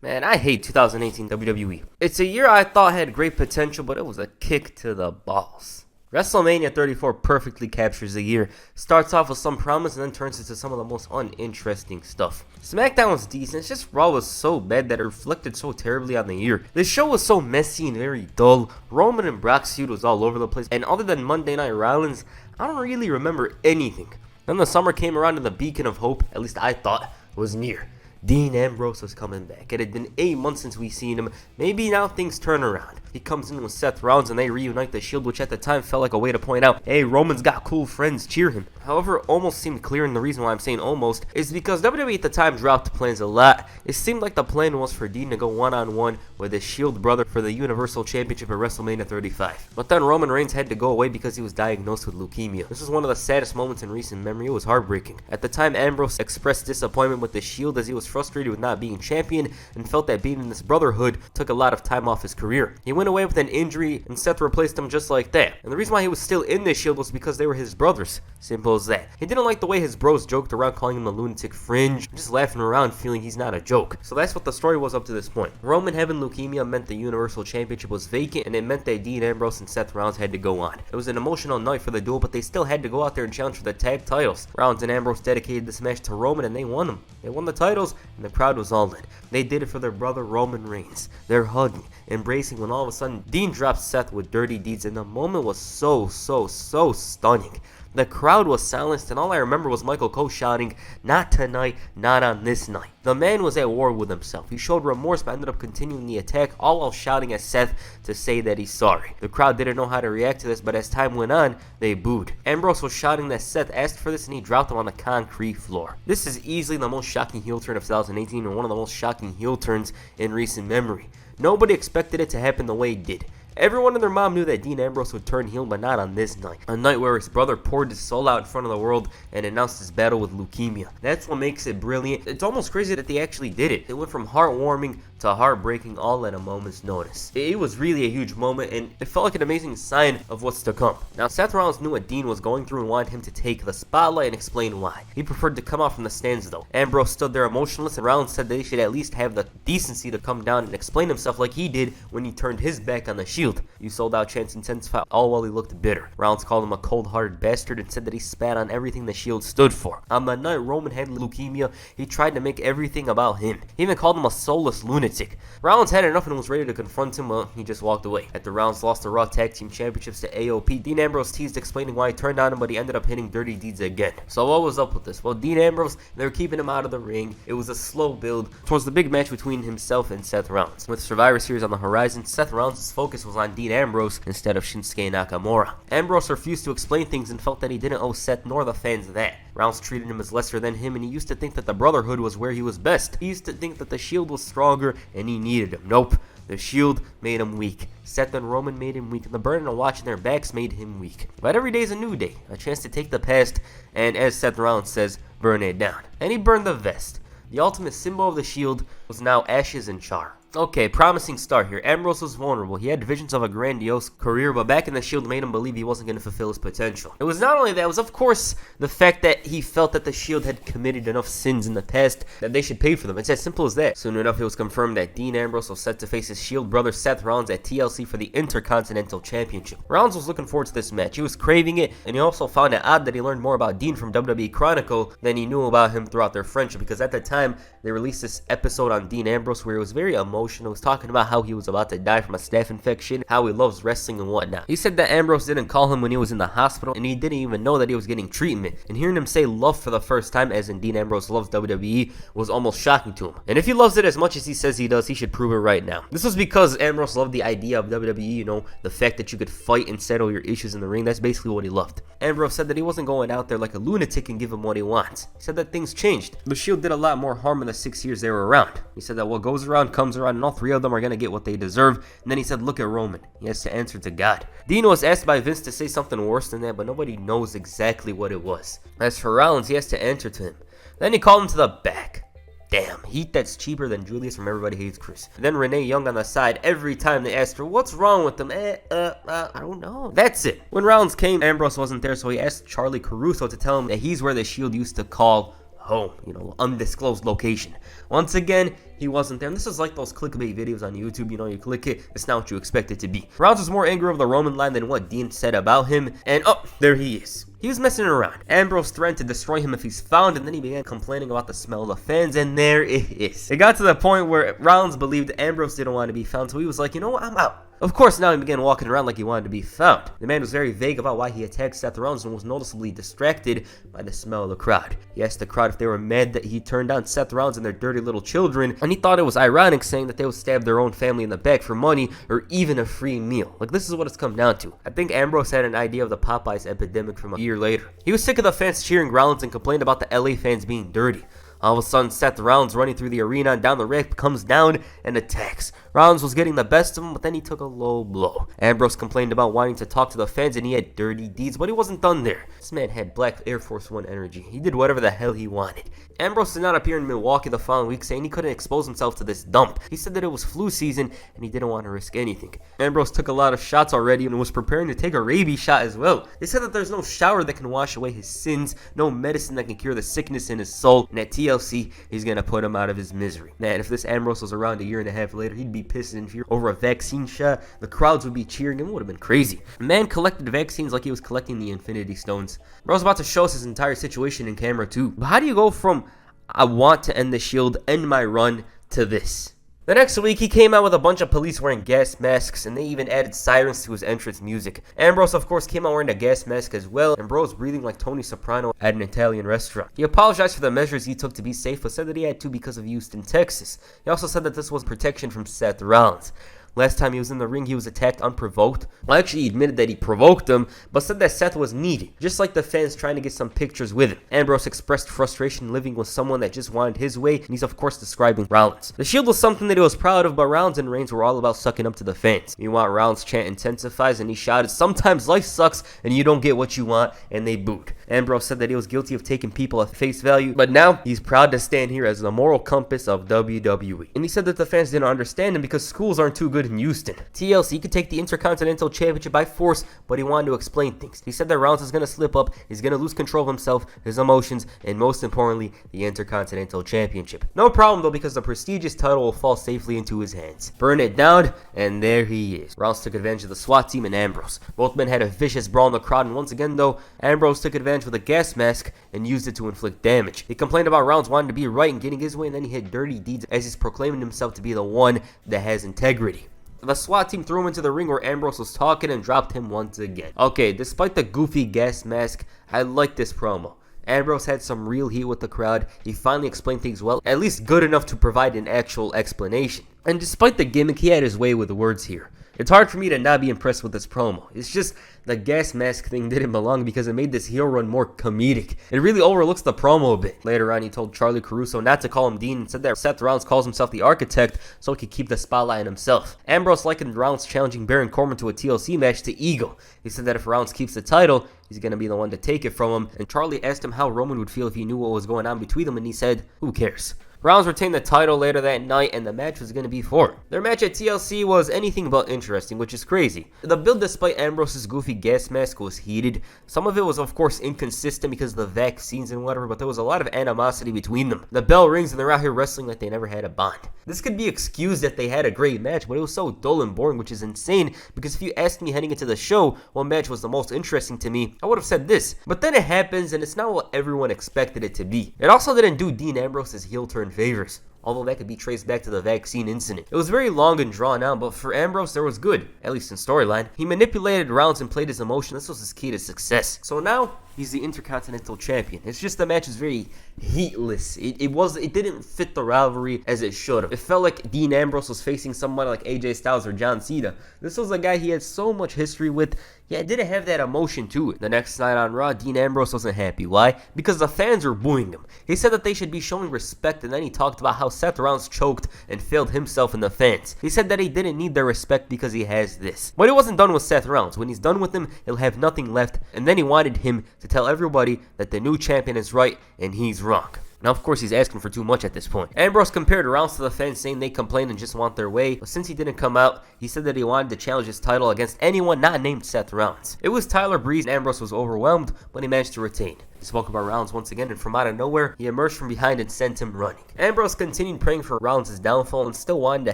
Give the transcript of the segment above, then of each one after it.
Man, I hate 2018 WWE. It's a year I thought had great potential, but it was a kick to the balls. WrestleMania 34 perfectly captures the year. Starts off with some promise and then turns into some of the most uninteresting stuff. SmackDown was decent, it's just Raw was so bad that it reflected so terribly on the year. The show was so messy and very dull. Roman and Brock's feud was all over the place, and other than Monday Night Rollins, I don't really remember anything. Then the summer came around and the beacon of hope, at least I thought, was near. Dean Ambrose was coming back. It had been 8 months since we seen him. Maybe now things turn around. He comes in with Seth Rollins and they reunite the Shield, which at the time felt like a way to point out, hey, Roman's got cool friends, cheer him. However, it almost seemed clear, and the reason why I'm saying almost is because WWE at the time dropped plans a lot. It seemed like the plan was for Dean to go one-on-one with his Shield brother for the Universal Championship at WrestleMania 35. But then Roman Reigns had to go away because he was diagnosed with leukemia. This was one of the saddest moments in recent memory. It was heartbreaking. At the time, Ambrose expressed disappointment with the Shield as he was frustrated with not being champion and felt that being in this brotherhood took a lot of time off his career. He went away with an injury and Seth replaced him just like that. And the reason why he was still in the Shield was because they were his brothers. Simple as that. He didn't like the way his bros joked around calling him a lunatic fringe, just laughing around feeling he's not a joke. So that's what the story was up to this point. Roman having leukemia meant the Universal Championship was vacant, and it meant that Dean Ambrose and Seth Rollins had to go on. It was an emotional night for the duo, but they still had to go out there and challenge for the tag titles. Rollins and Ambrose dedicated this match to Roman and they won them. They won the titles and the crowd was all in. They did it for their brother Roman Reigns. They're hugging, embracing, when all of a sudden Dean dropped Seth with dirty deeds, and the moment was so stunning. The crowd was silenced, and all I remember was Michael Cole shouting, "Not tonight, not on this night." The man was at war with himself. He showed remorse but ended up continuing the attack, all while shouting at Seth to say that he's sorry. The crowd didn't know how to react to this, but as time went on, they booed. Ambrose was shouting that Seth asked for this and he dropped him on the concrete floor. This is easily the most shocking heel turn of 2018 and one of the most shocking heel turns in recent memory. Nobody expected it to happen the way it did. Everyone and their mom knew that Dean Ambrose would turn heel, but not on this night. A night where his brother poured his soul out in front of the world and announced his battle with leukemia. That's what makes it brilliant. It's almost crazy that they actually did it. It went from heartwarming to heartbreaking all at a moment's notice. It was really a huge moment, and it felt like an amazing sign of what's to come. Now, Seth Rollins knew what Dean was going through and wanted him to take the spotlight and explain why. He preferred to come out from the stands though. Ambrose stood there emotionless, and Rollins said that he should at least have the decency to come down and explain himself like he did when he turned his back on the Shield. You sold out chants intensified, all while he looked bitter. Rollins called him a cold-hearted bastard and said that he spat on everything the Shield stood for. On the night Roman had leukemia, he tried to make everything about him. He even called him a soulless lunatic. Rollins had enough and was ready to confront him, but he just walked away. After Rollins lost the Raw Tag Team Championships to AOP, Dean Ambrose teased explaining why he turned on him, but he ended up hitting dirty deeds again. So what was up with this? Well, Dean Ambrose, they were keeping him out of the ring. It was a slow build towards the big match between himself and Seth Rollins. With Survivor Series on the horizon, Seth Rollins' focus was on Dean Ambrose instead of Shinsuke Nakamura. Ambrose refused to explain things and felt that he didn't owe Seth nor the fans that. Rollins treated him as lesser than him, and he used to think that the Brotherhood was where he was best. He used to think that the Shield was stronger and he needed him. Nope. The Shield made him weak. Seth and Roman made him weak, and the burden of watching their backs made him weak. But every day is a new day, a chance to take the past, and as Seth Rollins says, burn it down. And he burned the vest. The ultimate symbol of the Shield was now ashes and char. Okay, promising start here. Ambrose was vulnerable. He had visions of a grandiose career, but back in the Shield made him believe he wasn't going to fulfill his potential. It was not only that, it was of course the fact that he felt that the Shield had committed enough sins in the past that they should pay for them. It's as simple as that. Soon enough, it was confirmed that Dean Ambrose was set to face his Shield brother Seth Rollins at TLC for the Intercontinental Championship. Rollins was looking forward to this match. He was craving it, and he also found it odd that he learned more about Dean from WWE Chronicle than he knew about him throughout their friendship, because at the time, they released this episode on Dean Ambrose where it was very emotional. It was talking about how he was about to die from a staph infection, how he loves wrestling and whatnot. He said that Ambrose didn't call him when he was in the hospital, and he didn't even know that he was getting treatment. And hearing him say love for the first time, as in Dean Ambrose loves WWE, was almost shocking to him. And if he loves it as much as he says he does, he should prove it right now. This was because Ambrose loved the idea of WWE, the fact that you could fight and settle your issues in the ring. That's basically what he loved. Ambrose said that he wasn't going out there like a lunatic and give him what he wants. He said that things changed. The Shield did a lot more harm in the 6 years they were around. He said that what goes around comes around, and all three of them are going to get what they deserve. And then he said, look at Roman. He has to answer to God. Dean was asked by Vince to say something worse than that, but nobody knows exactly what it was. As for Rollins, he has to answer to him. Then he called him to the back. Damn, heat that's cheaper than Julius from Everybody Hates Chris. Then Renee Young on the side. Every time they asked her, what's wrong with him? I don't know. That's it. When Rollins came, Ambrose wasn't there, so he asked Charlie Caruso to tell him that he's where the Shield used to call home, undisclosed location. Once again, he wasn't there. And this is like those clickbait videos on YouTube, you click it, it's not what you expect it to be. Rollins was more angry over the Roman line than what Dean said about him, and oh, there he is. He was messing around. Ambrose threatened to destroy him if he's found, and then he began complaining about the smell of the fans, and there it is. It got to the point where Rollins believed Ambrose didn't want to be found, so he was like, you know what, I'm out. Of course, now he began walking around like he wanted to be found. The man was very vague about why he attacked Seth Rollins and was noticeably distracted by the smell of the crowd. He asked the crowd if they were mad that he turned down Seth Rollins and their dirty little children, and he thought it was ironic, saying that they would stab their own family in the back for money or even a free meal. Like, this is what it's come down to. I think Ambrose had an idea of the Popeyes epidemic from a year later. He was sick of the fans cheering Rollins and complained about the LA fans being dirty. All of a sudden, Seth Rollins running through the arena and down the ramp comes down and attacks. Rollins was getting the best of him, but then he took a low blow. Ambrose complained about wanting to talk to the fans and he had dirty deeds, but he wasn't done there. This man had black Air Force One energy. He did whatever the hell he wanted. Ambrose did not appear in Milwaukee the following week, saying he couldn't expose himself to this dump. He said that it was flu season and he didn't want to risk anything. Ambrose took a lot of shots already and was preparing to take a rabies shot as well. They said that there's no shower that can wash away his sins, no medicine that can cure the sickness in his soul, and at TLC, he's gonna put him out of his misery. Man, if this Ambrose was around a year and a half later, he'd be pissed in fear over a vaccine shot. The crowds would be cheering him. It would have been crazy. The man collected vaccines like he was collecting the Infinity Stones. Bro's about to show us his entire situation in camera too. But how do you go from I want to end the Shield, end my run, to this? The next week, he came out with a bunch of police wearing gas masks, and they even added sirens to his entrance music. Ambrose, of course, came out wearing a gas mask as well, and Bro was breathing like Tony Soprano at an Italian restaurant. He apologized for the measures he took to be safe, but said that he had to because of Houston, Texas. He also said that this was protection from Seth Rollins. Last time he was in the ring, he was attacked unprovoked. Well, actually, he admitted that he provoked him, but said that Seth was needy, just like the fans trying to get some pictures with him. Ambrose expressed frustration living with someone that just wanted his way, and he's of course describing Rollins. The Shield was something that he was proud of, but Rollins and Reigns were all about sucking up to the fans. Meanwhile, Rollins' chant intensifies, and he shouted, "Sometimes life sucks, and you don't get what you want," and they booed. Ambrose said that he was guilty of taking people at face value, but now he's proud to stand here as the moral compass of WWE. And he said that the fans didn't understand him because schools aren't too good in Houston. TLC could take the Intercontinental Championship by force, but he wanted to explain things. He said that Rollins is going to slip up, he's going to lose control of himself, his emotions, and most importantly, the Intercontinental Championship. No problem though, because the prestigious title will fall safely into his hands. Burn it down, and there he is. Rollins took advantage of the SWAT team and Ambrose. Both men had a vicious brawl in the crowd, and once again though, Ambrose took advantage with a gas mask and used it to inflict damage. He complained about Rollins wanting to be right and getting his way, and then he had dirty deeds as he's proclaiming himself to be the one that has integrity. The SWAT team threw him into the ring where Ambrose was talking and dropped him once again. Okay, despite the goofy gas mask, I like this promo. Ambrose had some real heat with the crowd. He finally explained things well, at least good enough to provide an actual explanation. And despite the gimmick, he had his way with the words here. It's hard for me to not be impressed with this promo. It's just the gas mask thing didn't belong because it made this heel run more comedic. It really overlooks the promo a bit. Later on, he told Charlie Caruso not to call him Dean and said that Seth Rollins calls himself the Architect so he could keep the spotlight on himself. Ambrose likened Rollins challenging Baron Corbin to a TLC match to ego. He said that if Rollins keeps the title, he's going to be the one to take it from him. And Charlie asked him how Roman would feel if he knew what was going on between them, and he said, "Who cares?" Rollins retained the title later that night, and the match was going to be for him. Their match at TLC was anything but interesting, which is crazy. The build despite Ambrose's goofy gas mask was heated. Some of it was of course inconsistent because of the vaccines and whatever, but there was a lot of animosity between them. The bell rings and they're out here wrestling like they never had a bond. This could be excused that they had a great match, but it was so dull and boring, which is insane, because if you asked me heading into the show what match was the most interesting to me, I would have said this. But then it happens, and it's not what everyone expected it to be. It also didn't do Dean Ambrose's heel turn favors, although that could be traced back to the vaccine incident. It was very long and drawn out, but for Ambrose, there was good, at least in storyline. He manipulated Rollins and played his emotion. This was his key to success. So now, he's the Intercontinental Champion. It's just the match is very heatless. It didn't fit the rivalry as it should have. It felt like Dean Ambrose was facing somebody like AJ Styles or John Cena. This was a guy he had so much history with, yeah, it didn't have that emotion to it. The next night on Raw, Dean Ambrose wasn't happy. Why? Because the fans were booing him. He said that they should be showing respect, and then he talked about how Seth Rollins choked and failed himself and the fans. He said that he didn't need their respect because he has this. But he wasn't done with Seth Rollins. When he's done with him, he'll have nothing left, and then he wanted him to tell everybody that the new champion is right and he's wrong. Now, of course, he's asking for too much at this point. Ambrose compared Rollins to the fans, saying they complain and just want their way. But since he didn't come out, he said that he wanted to challenge his title against anyone not named Seth Rollins. It was Tyler Breeze, and Ambrose was overwhelmed, but he managed to retain. He spoke about Rollins once again, and from out of nowhere, he emerged from behind and sent him running. Ambrose continued praying for Rollins' downfall and still wanted to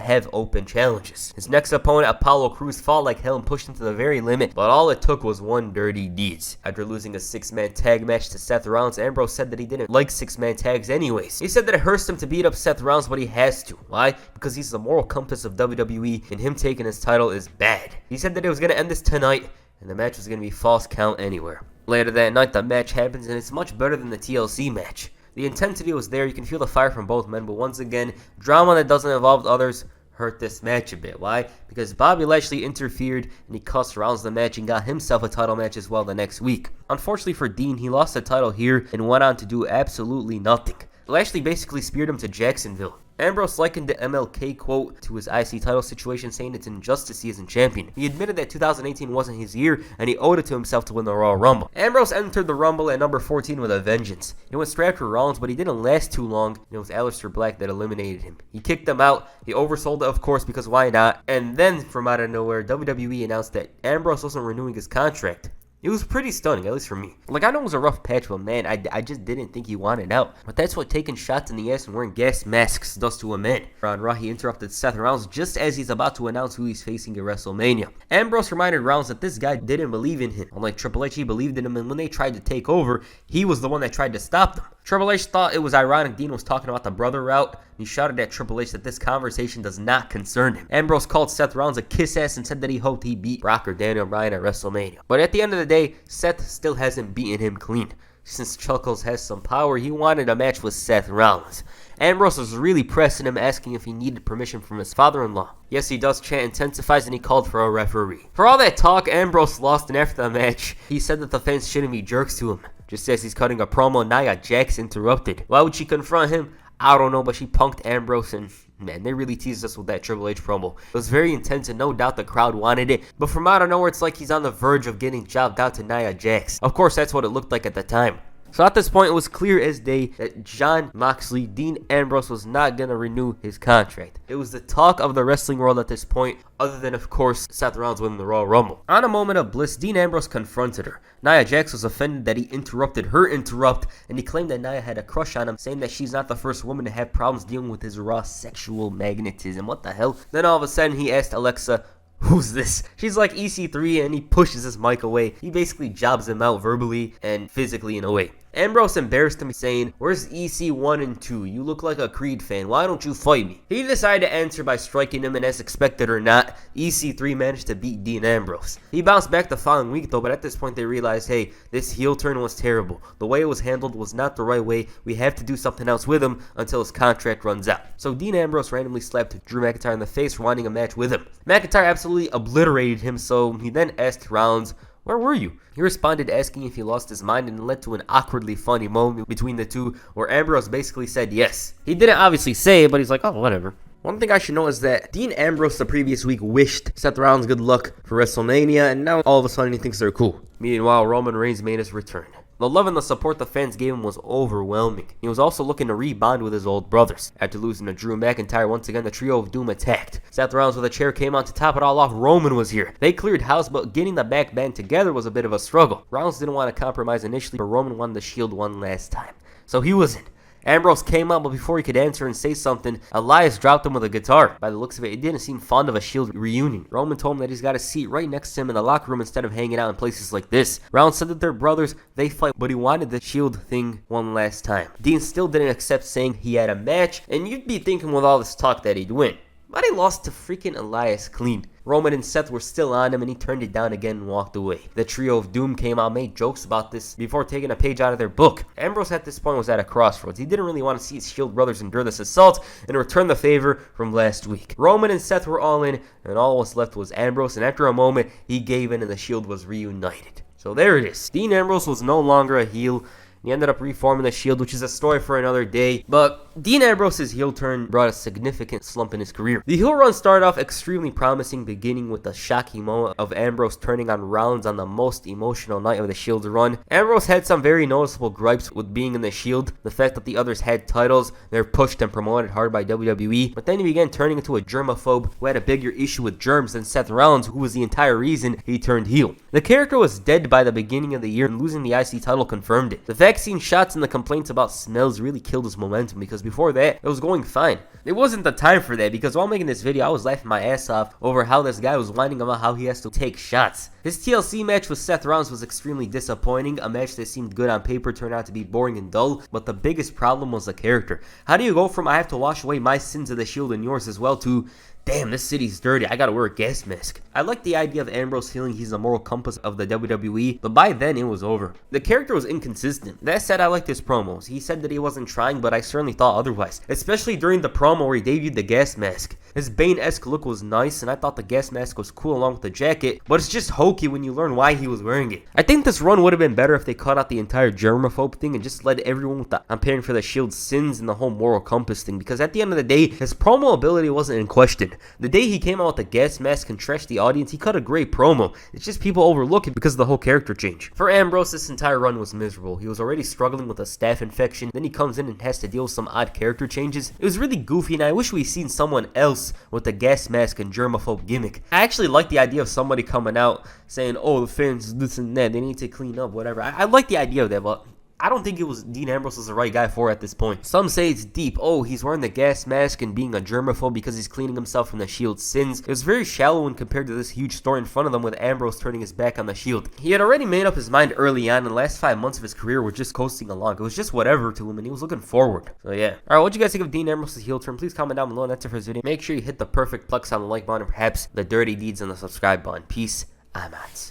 have open challenges. His next opponent, Apollo Crews, fought like hell and pushed him to the very limit, but all it took was one dirty deed. After losing a 6-man tag match to Seth Rollins, Ambrose said that he didn't like 6-man tags anyways. He said that it hurts him to beat up Seth Rollins, but he has to. Why? Because he's the moral compass of WWE, and him taking his title is bad. He said that it was going to end this tonight, and the match was going to be false count anywhere. Later that night, the match happens, and it's much better than the TLC match. The intensity was there, you can feel the fire from both men, but once again, drama that doesn't involve others hurt this match a bit. Why? Because Bobby Lashley interfered, and he cost Rollins the match and got himself a title match as well the next week. Unfortunately for Dean, he lost the title here and went on to do absolutely nothing. Lashley basically speared him to Jacksonville. Ambrose likened the MLK quote to his IC title situation, saying it's injustice he isn't champion. He admitted that 2018 wasn't his year, and he owed it to himself to win the Royal Rumble. Ambrose entered the Rumble at number 14 with a vengeance. He went straight after Rollins, but he didn't last too long, and it was Aleister Black that eliminated him. He kicked him out. He oversold it, of course, because why not? And then, from out of nowhere, WWE announced that Ambrose wasn't renewing his contract. It was pretty stunning, at least for me. Like, I know it was a rough patch, but man, I just didn't think he wanted out. But that's what taking shots in the ass and wearing gas masks does to a man. On Raw, he interrupted Seth Rollins just as he's about to announce who he's facing at WrestleMania. Ambrose reminded Rollins that this guy didn't believe in him. Unlike Triple H, he believed in him, and when they tried to take over, he was the one that tried to stop them. Triple H thought it was ironic Dean was talking about the brother route. He shouted at Triple H that this conversation does not concern him. Ambrose called Seth Rollins a kiss ass and said that he hoped he beat Brock or Daniel Bryan at WrestleMania. But at the end of the day, Seth still hasn't beaten him clean. Since Chuckles has some power, he wanted a match with Seth Rollins. Ambrose was really pressing him, asking if he needed permission from his father-in-law. Yes, he does. Chant intensifies, and he called for a referee. For all that talk, Ambrose lost, and after the match, he said that the fans shouldn't be jerks to him. Just as he's cutting a promo, Nia Jax interrupted. Why would she confront him? I don't know, but she punked Ambrose, and man, they really teased us with that Triple H promo. It was very intense, and no doubt the crowd wanted it, but from out of nowhere, it's like he's on the verge of getting jobbed out to Nia Jax. Of course, that's what it looked like at the time. So at this point, it was clear as day that Jon Moxley, Dean Ambrose, was not going to renew his contract. It was the talk of the wrestling world at this point, other than, of course, Seth Rollins winning the Royal Rumble. On a moment of bliss, Dean Ambrose confronted her. Nia Jax was offended that he interrupted her interrupt, and he claimed that Nia had a crush on him, saying that she's not the first woman to have problems dealing with his raw sexual magnetism. What the hell? Then all of a sudden, he asked Alexa, "Who's this?" She's like EC3, and he pushes his mic away. He basically jobs him out verbally and physically in a way. Ambrose embarrassed him, saying, "Where's EC1 and 2? You look like a Creed fan. Why don't you fight me?" He decided to answer by striking him, and as expected or not, EC3 managed to beat Dean Ambrose. He bounced back the following week though, but at this point they realized, hey, this heel turn was terrible. The way it was handled was not the right way. We have to do something else with him until his contract runs out. So Dean Ambrose randomly slapped Drew McIntyre in the face for wanting a match with him. McIntyre absolutely obliterated him, so he then asked Rollins, "Where were you?" He responded asking if he lost his mind, and it led to an awkwardly funny moment between the two where Ambrose basically said yes. He didn't obviously say it, but he's like, oh, whatever. One thing I should know is that Dean Ambrose the previous week wished Seth Rollins good luck for WrestleMania, and now all of a sudden he thinks they're cool. Meanwhile, Roman Reigns made his return. The love and the support the fans gave him was overwhelming. He was also looking to rebond with his old brothers. After losing to Drew McIntyre, once again the trio of doom attacked. Seth Rollins with a chair came on to top it all off. Roman was here. They cleared house, but getting the back band together was a bit of a struggle. Rollins didn't want to compromise initially, but Roman wanted the Shield one last time. So he was in. Ambrose came out, but before he could answer and say something, Elias dropped him with a guitar. By the looks of it, he didn't seem fond of a Shield reunion. Roman told him that he's got a seat right next to him in the locker room instead of hanging out in places like this. Rollins said that they're brothers, they fight, but he wanted the Shield thing one last time. Dean still didn't accept, saying he had a match, and you'd be thinking with all this talk that he'd win. But he lost to freaking Elias clean. Roman and Seth were still on him, and he turned it down again and walked away. The trio of doom came out, made jokes about this before taking a page out of their book. Ambrose at this point was at a crossroads. He didn't really want to see his Shield brothers endure this assault and return the favor from last week. Roman and Seth were all in, and all was left was Ambrose, and after a moment, he gave in and the Shield was reunited. So there it is. Dean Ambrose was no longer a heel. He ended up reforming the Shield, which is a story for another day. But Dean Ambrose's heel turn brought a significant slump in his career. The heel run started off extremely promising, beginning with the shocking moment of Ambrose turning on Rollins on the most emotional night of the Shield's run. Ambrose had some very noticeable gripes with being in the Shield. The fact that the others had titles, they're pushed and promoted hard by WWE. But then he began turning into a germaphobe who had a bigger issue with germs than Seth Rollins, who was the entire reason he turned heel. The character was dead by the beginning of the year, and losing the IC title confirmed it. The fact vaccine shots and the complaints about smells really killed his momentum, because before that, it was going fine. It wasn't the time for that, because while making this video, I was laughing my ass off over how this guy was whining about how he has to take shots. His TLC match with Seth Rollins was extremely disappointing. A match that seemed good on paper turned out to be boring and dull, but the biggest problem was the character. How do you go from I have to wash away my sins of the Shield and yours as well to damn, this city's dirty, I gotta wear a gas mask? I like the idea of Ambrose feeling he's the moral compass of the WWE, but by then it was over. The character was inconsistent. That said, I liked his promos. He said that he wasn't trying, but I certainly thought otherwise, especially during the promo where he debuted the gas mask. His Bane-esque look was nice, and I thought the gas mask was cool along with the jacket, but it's just hokey when you learn why he was wearing it. I think this run would have been better if they cut out the entire germaphobe thing and just let everyone with the I'm paying for the Shield's sins and the whole moral compass thing, because at the end of the day, his promo ability wasn't in question. The day he came out with the gas mask and trashed the audience, he cut a great promo. It's just people overlook it because of the whole character change. For Ambrose, this entire run was miserable. He was already struggling with a staph infection, then he comes in and has to deal with some odd character changes. It was really goofy, and I wish we'd seen someone else with the gas mask and germaphobe gimmick. I actually like the idea of somebody coming out saying, oh, the fans, this and that, they need to clean up, whatever. I like the idea of that, but I don't think it was Dean Ambrose was the right guy for at this point. Some say it's deep. Oh, he's wearing the gas mask and being a germaphobe because he's cleaning himself from the Shield's sins. It was very shallow when compared to this huge story in front of them with Ambrose turning his back on the Shield. He had already made up his mind early on, and the last 5 months of his career were just coasting along. It was just whatever to him, and he was looking forward. So yeah. Alright, what'd you guys think of Dean Ambrose's heel turn? Please comment down below, and that's it for this video. Make sure you hit the perfect plex on the like button, and perhaps the dirty deeds on the subscribe button. Peace. I'm out.